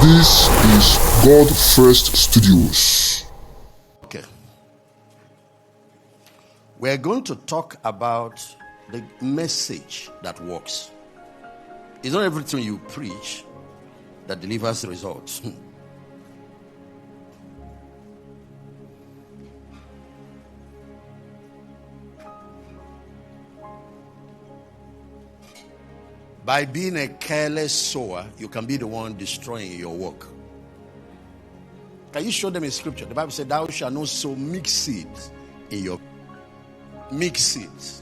This is God First Studios. Okay. We're going to talk about the message that works. It's not everything you preach that delivers results. By being a careless sower, you can be the one destroying your work. Can you show them in scripture? The Bible said, thou shalt not sow mixed seeds in your mixed seeds.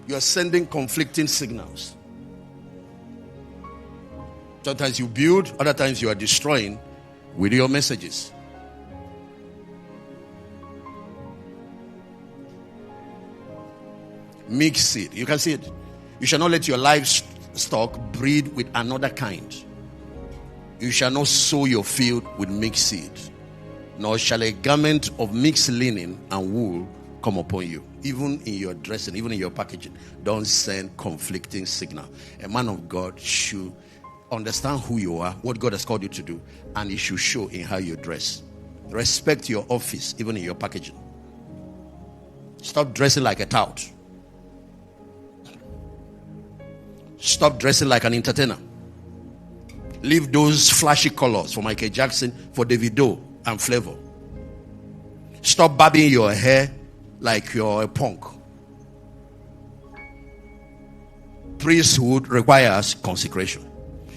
You are sending conflicting signals. Sometimes you build, other times you are destroying with your messages. Mixed seed. You can see it. You shall not let your livestock breed with another kind. You shall not sow your field with mixed seed, nor shall a garment of mixed linen and wool come upon you. Even in your dressing, even in your packaging, don't send conflicting signal. A man of God should understand who you are, what God has called you to do, and it should show in how you dress. Respect your office, even in your packaging. Stop dressing like a tout. Stop dressing like an entertainer. Leave those flashy colors for Michael Jackson, for Davido and Flavor. Stop bobbing your hair like you're a punk. Priesthood requires consecration,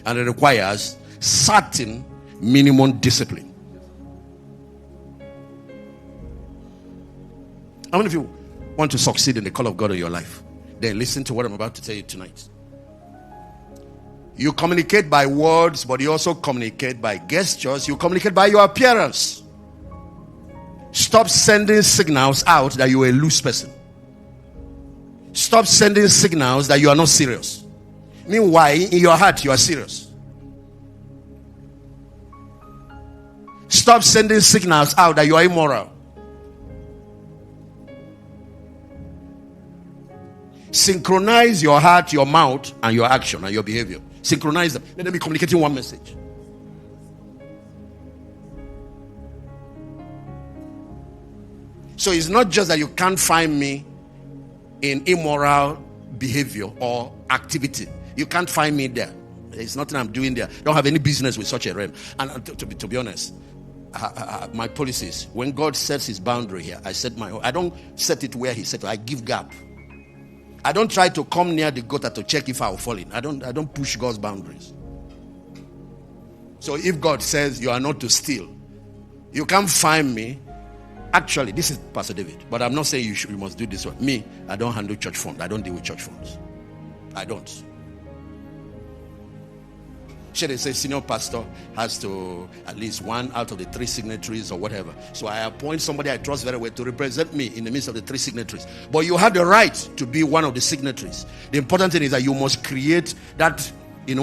and it requires certain minimum discipline. How many of you want to succeed in the call of God in your life? Then listen to what I'm about to tell you tonight. You communicate by words, but you also communicate by gestures. You communicate by your appearance. Stop sending signals out that you are a loose person. Stop sending signals that you are not serious. Meanwhile, in your heart, you are serious. Stop sending signals out that you are immoral. Synchronize your heart, your mouth, and your action and your behavior. Synchronize them. Let them be communicating one message. So it's not just that you can't find me in immoral behavior or activity. You can't find me there. There's nothing I'm doing there. I don't have any business with such a realm. And to be honest, my policies, when God sets his boundary here, I set my own. I don't set it where he set it. I give gap. I don't try to come near the gutter to check if I will fall in. I don't push God's boundaries. So if God says you are not to steal, you can't find me. Actually, this is Pastor David, but I'm not saying you must do this one. Me, I don't handle church funds. I don't deal with church funds. I don't. Should they say senior pastor has to at least one out of the 3 signatories or whatever. So I appoint somebody I trust very well to represent me in the midst of the 3 signatories. But you have the right to be one of the signatories. The important thing is that you must create that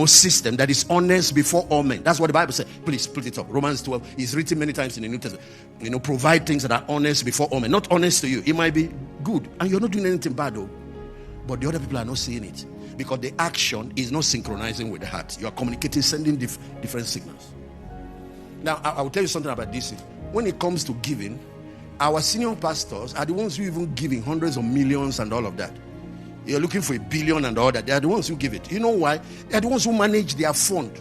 system that is honest before all men. That's what the Bible says. Please put it up. Romans 12 is written many times in the New Testament. Provide things that are honest before all men. Not honest to you. It might be good and you're not doing anything bad though. But the other people are not seeing it. Because the action is not synchronizing with the heart. You are communicating, sending different signals. Now, I will tell you something about this. When it comes to giving, our senior pastors are the ones who even giving hundreds of millions and all of that. You're looking for $1 billion and all that. They are the ones who give it. You know why? They are the ones who manage their fund.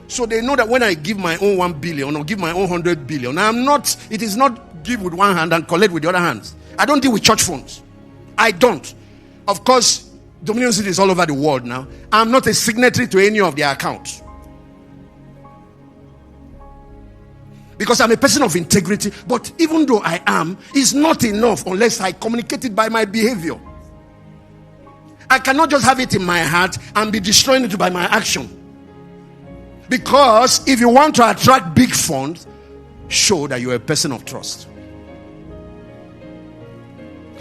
So they know that when I give my own 1 billion or give my own 100 billion, it is not give with one hand and collect with the other hands. I don't deal with church funds. I don't. Of course, Dominion City is all over the world now. I'm not a signatory to any of their accounts. Because I'm a person of integrity. But even though I am, it's not enough unless I communicate it by my behavior. I cannot just have it in my heart and be destroying it by my action. Because if you want to attract big funds, show that you're a person of trust.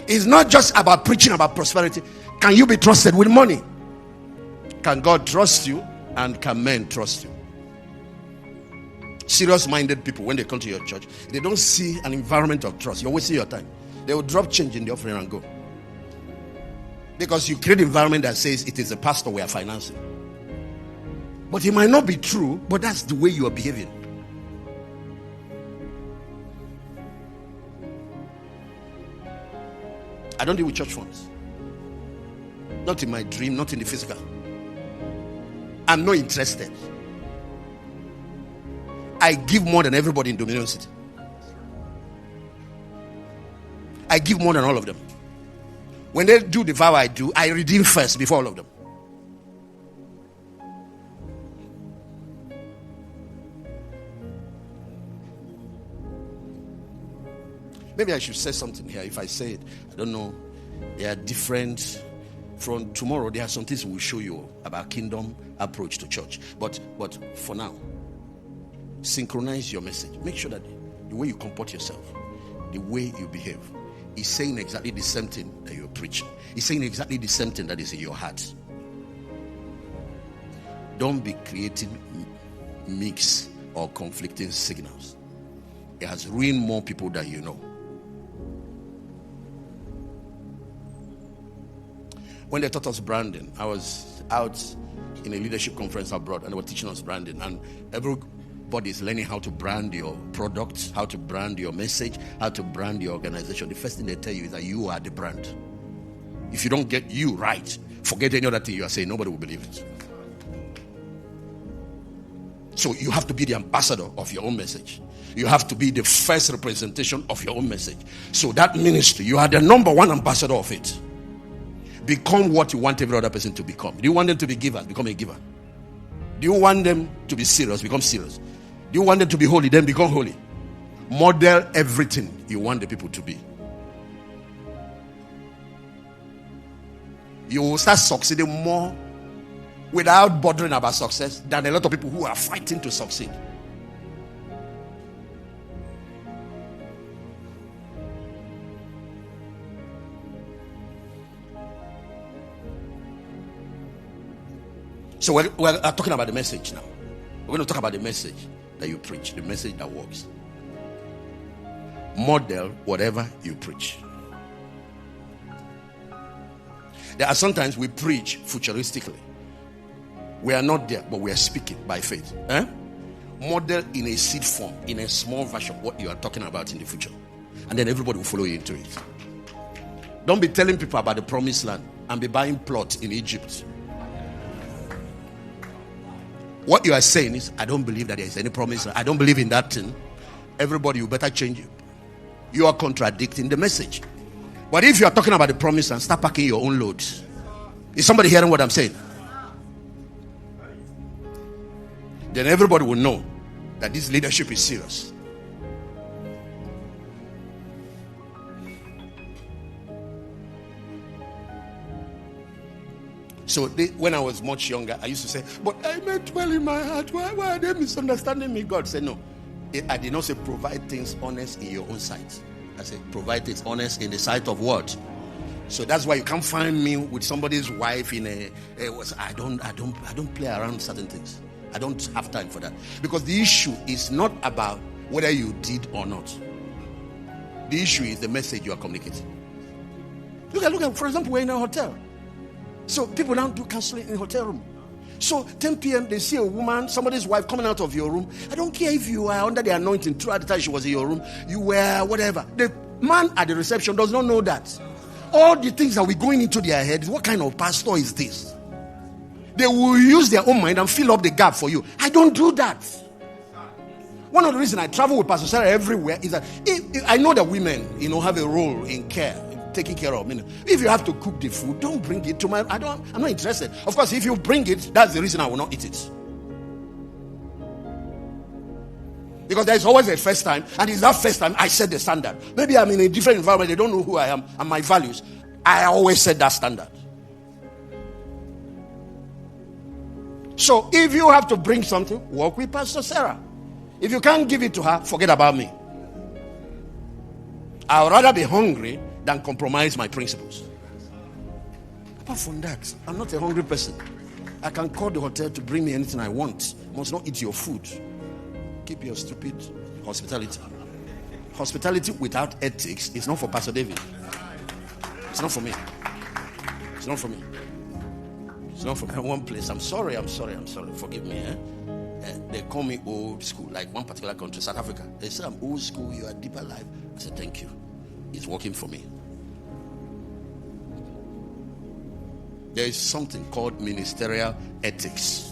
It's not just about preaching about prosperity. Can you be trusted with money? Can God trust you? And can men trust you? Serious-minded people, when they come to your church, they don't see an environment of trust. You're wasting your time. They will drop change in the offering and go. Because you create an environment that says it is the pastor we are financing. But it might not be true, but that's the way you are behaving. I don't deal with church funds. Not in my dream, not in the physical. I'm not interested. I give more than everybody in Dominion City. I give more than all of them. When they do the vow I do, I redeem first before all of them. Maybe I should say something here. If I say it, I don't know. They are different. From tomorrow, there are some things we'll show you about kingdom approach to church. But for now, synchronize your message. Make sure that the way you comport yourself, the way you behave, is saying exactly the same thing that you're preaching. It's saying exactly the same thing that is in your heart. Don't be creating mixed or conflicting signals. It has ruined more people than you know. When they taught us branding, I was out in a leadership conference abroad and they were teaching us branding, and everybody is learning how to brand your product, how to brand your message, how to brand your organization. The first thing they tell you is that you are the brand. If you don't get you right, forget any other thing you are saying. Nobody will believe it. So you have to be the ambassador of your own message. You have to be the first representation of your own message. So that ministry, you are the number one ambassador of it. Become what you want every other person to become. Do you want them to be givers? Become a giver. Do you want them to be serious? Become serious. Do you want them to be holy? Then become holy. Model everything you want the people to be. You will start succeeding more without bothering about success than a lot of people who are fighting to succeed. So we're talking about the message now. We're going to talk about the message that you preach, the message that works. Model whatever you preach. There are sometimes we preach futuristically. We are not there, but we are speaking by faith. Model in a seed form, in a small version, what you are talking about in the future. And then everybody will follow you into it. Don't be telling people about the promised land and be buying plots in Egypt. What you are saying is, I don't believe that there is any promise. I don't believe in that thing. Everybody, you better change it. You are contradicting the message. But if you are talking about the promise and start packing your own loads, is somebody hearing what I'm saying? Then everybody will know that this leadership is serious. So when I was much younger, I used to say, but I meant well in my heart. Why are they misunderstanding me? God said, no. I did not say provide things honest in your own sight. I said provide things honest in the sight of what? So that's why you can't find me with somebody's wife in I don't play around with certain things. I don't have time for that. Because the issue is not about whether you did or not. The issue is the message you are communicating. Look at, for example, we're in a hotel. So people now do counseling in a hotel room. So 10 p.m. they see a woman, somebody's wife coming out of your room. I don't care if you are under the anointing throughout the time she was in your room. You were whatever. The man at the reception does not know that. All the things that we're going into their heads, what kind of pastor is this? They will use their own mind and fill up the gap for you. I don't do that. One of the reasons I travel with Pastor Sarah everywhere is that I know that women, have a role in care. Taking care of. If you have to cook the food, don't bring it to my. I'm not interested. Of course, if you bring it, that's the reason I will not eat it. Because there is always a first time, and it's that first time I set the standard. Maybe I'm in a different environment, they don't know who I am and my values. I always set that standard. So if you have to bring something, work with Pastor Sarah. If you can't give it to her, forget about me. I would rather be hungry than compromise my principles. Apart from that, I'm not a hungry person. I can call the hotel to bring me anything I want. I must not eat your food. Keep your stupid hospitality. Hospitality without ethics is not for Pastor David. It's not for me. It's not for me. It's not from one place. I'm sorry. Forgive me. They call me old school, like one particular country, South Africa. They say I'm old school, you are deeper life. I said, thank you. It's working for me. There is something called Ministerial Ethics.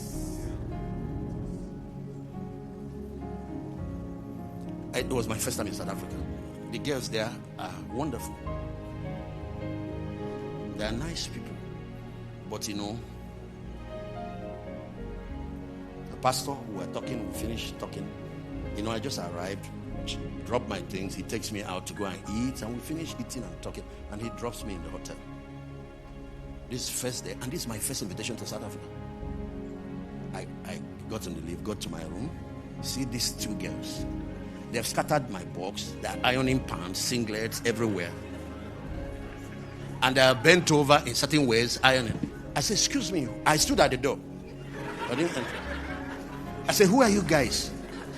It was my first time in South Africa. The girls there are wonderful. They are nice people. But the pastor, we were talking, we finished talking. I just arrived, dropped my things. He takes me out to go and eat, and we finish eating and talking, and he drops me in the hotel. This first day, and this is my first invitation to South Africa. I got on the lift, got to my room, see these two girls. They've scattered my box. They're ironing pants, singlets everywhere. And they're bent over in certain ways, ironing. I said, excuse me. I stood at the door. I didn't enter. I said, who are you guys?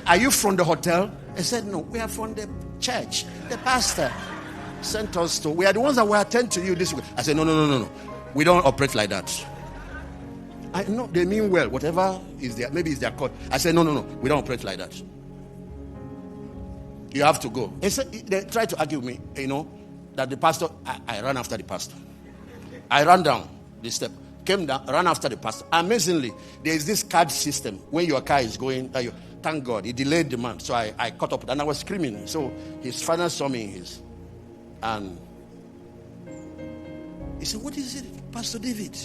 Are you from the hotel? I said, no, we are from the church. The pastor sent us to. We are the ones that will attend to you this week. I said, no. We don't operate like that. I know they mean well. Whatever is there, maybe it's their code. I said, no. We don't operate like that. You have to go. They tried to argue with me, that the pastor, I ran after the pastor. I ran down the step, came down, ran after the pastor. Amazingly, there is this card system. When your car is going, thank God, he delayed the man. So I caught up and I was screaming. So his father saw me and he said, what is it, Pastor David?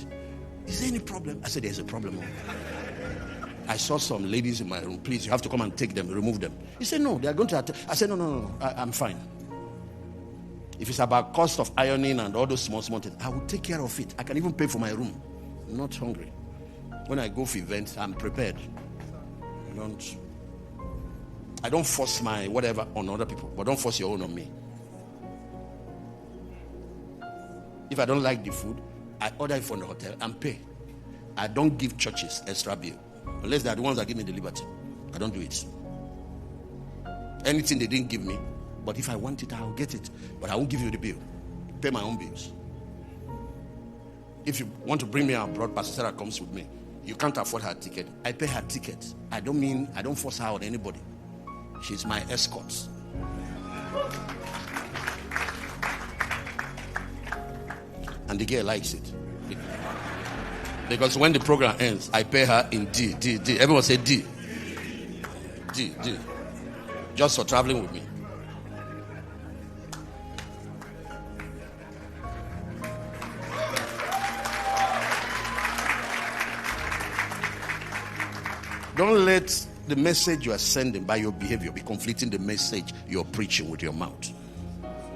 Is there any problem? I said, there's a problem. I saw some ladies in my room. Please, you have to come and take them, remove them. He said, no, they are going to attack. I said, no, I'm fine. If it's about cost of ironing and all those small things, I will take care of it. I can even pay for my room. I'm not hungry. When I go for events, I'm prepared. I don't force my whatever on other people, but don't force your own on me. If I don't like the food, I order it from the hotel and pay. I don't give churches extra bill. Unless they are the ones that give me the liberty. I don't do it. Anything they didn't give me, but if I want it, I'll get it. But I won't give you the bill. Pay my own bills. If you want to bring me abroad, Pastor Sarah comes with me. You can't afford her ticket. I pay her ticket. I don't force her on anybody. She's my escort. And the girl likes it. Because when the program ends, I pay her in D. Everyone say D. Just for traveling with me. Don't let the message you are sending by your behavior be conflicting the message you're preaching with your mouth.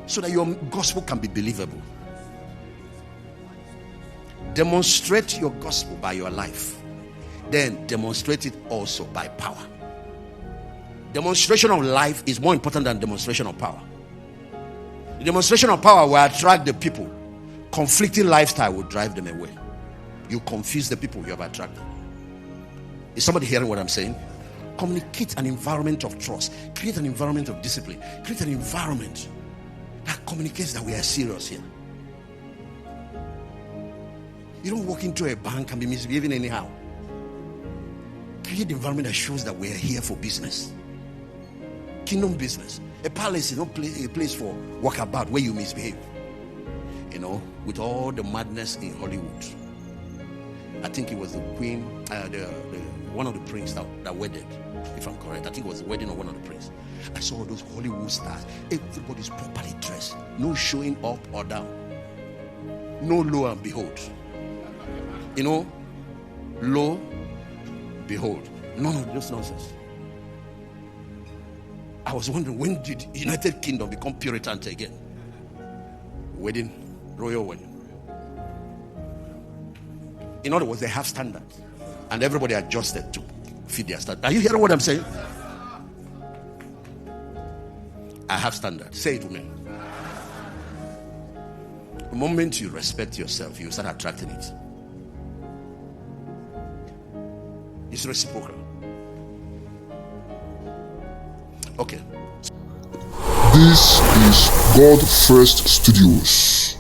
So that your gospel can be believable. Demonstrate your gospel by your life. Then demonstrate it also by power. Demonstration of life is more important than demonstration of power. The demonstration of power will attract the people. Conflicting lifestyle will drive them away. You confuse the people you have attracted. Is somebody hearing what I'm saying? Communicate an environment of trust. Create an environment of discipline. Create an environment that communicates that we are serious here. You don't walk into a bank and be misbehaving anyhow. Create an environment that shows that we are here for business. Kingdom business. A palace is not a place for walkabout where you misbehave. With all the madness in Hollywood. I think it was the queen, one of the princes that wedded, if I'm correct. I think it was the wedding of one of the princes. I saw those Hollywood stars. Everybody's properly dressed. No showing up or down. No lo and behold. Lo, behold. None of those nonsense. I was wondering, when did United Kingdom become Puritan again? Wedding, royal wedding. In other words, they have standards. And everybody adjusted to fit their standards. Are you hearing what I'm saying? I have standards. Say it to me. The moment you respect yourself, you start attracting it. It's reciprocal. Okay. This is God First Studios.